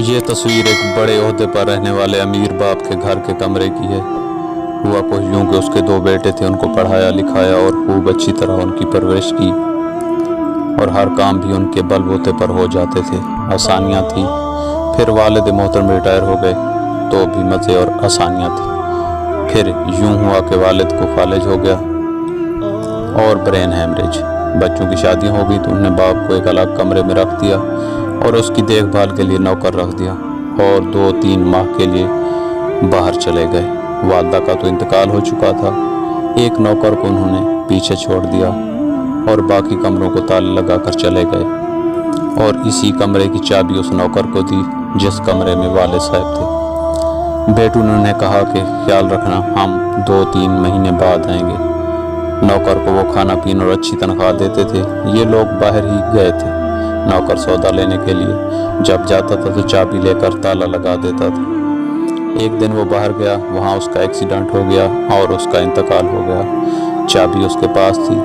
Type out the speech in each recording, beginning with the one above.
ये तस्वीर एक बड़े ओहदे पर रहने वाले अमीर बाप के घर के कमरे की है। हुआ कुछ यूं कि उसके 2 बेटे थे, उनको पढ़ाया लिखाया और खूब अच्छी तरह उनकी परवरिश की और हर काम भी उनके बलबूते पर हो जाते थे, आसानियाँ थी। फिर वालिद मोहतरम रिटायर हो गए तो भी मज़े और आसानियाँ थी। फिर यूं हुआ कि वालिद को फालिज हो गया और ब्रेन हैमरेज। बच्चों की शादियाँ हो गई तो उन्होंने बाप को एक अलग कमरे में रख दिया और उसकी देखभाल के लिए नौकर रख दिया और 2-3 माह के लिए बाहर चले गए। वालदा का तो इंतकाल हो चुका था। एक नौकर को उन्होंने पीछे छोड़ दिया और बाकी कमरों को ताले लगा कर चले गए और इसी कमरे की चाबी उस नौकर को दी जिस कमरे में वालिद साहब थे। बेटू ने उन्हें कहा कि ख्याल रखना, हम 2-3 महीने बाद आएंगे। नौकर को वो खाना पीना और अच्छी तनख्वाह देते थे। ये लोग बाहर ही गए थे। नौकर सौदा लेने के लिए जब जाता था तो चाबी लेकर ताला लगा देता था। एक दिन वो बाहर गया, वहाँ उसका एक्सीडेंट हो गया और उसका इंतकाल हो गया। चाबी उसके पास थी।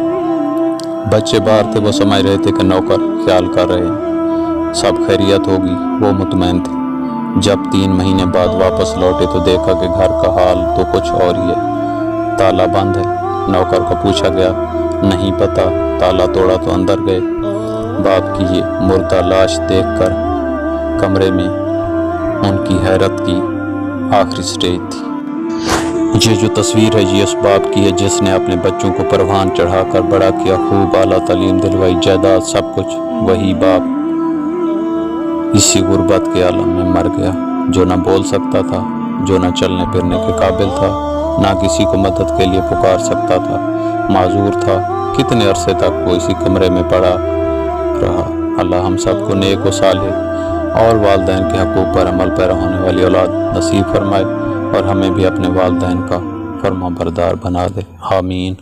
बच्चे बाहर थे, वो समझ रहे थे कि नौकर ख्याल कर रहे हैं, सब खैरियत होगी, वो मुतमैन थे। जब 3 महीने बाद वापस लौटे तो देखा कि घर का हाल तो कुछ और ही है, ताला बंद है। नौकर को पूछा गया, नहीं पता, ताला तोड़ा तो अंदर गए। बाप की ये मुर्दा लाश देखकर कमरे में उनकी हैरत की आखिरी स्टेज थी। ये जो तस्वीर है ये उस बाप की है जिसने अपने बच्चों को परवान चढ़ाकर बड़ा किया, खूब आला तालीम दिलवाई, जायदाद सब कुछ। वही बाप इसी गुर्बत के आलम में मर गया, जो ना बोल सकता था, जो ना चलने फिरने के काबिल था, ना किसी को मदद के लिए पुकार सकता था, माजूर था। कितने अरसे तक वो इसी कमरे में पड़ा रहा। अल्लाह हम सबको नेक व सालेह और वालिदैन के हकूक़ पर अमल पैरा होने वाली औलाद नसीब फरमाए और हमें भी अपने वालिदैन का फर्मा बरदार बना दे। आमीन।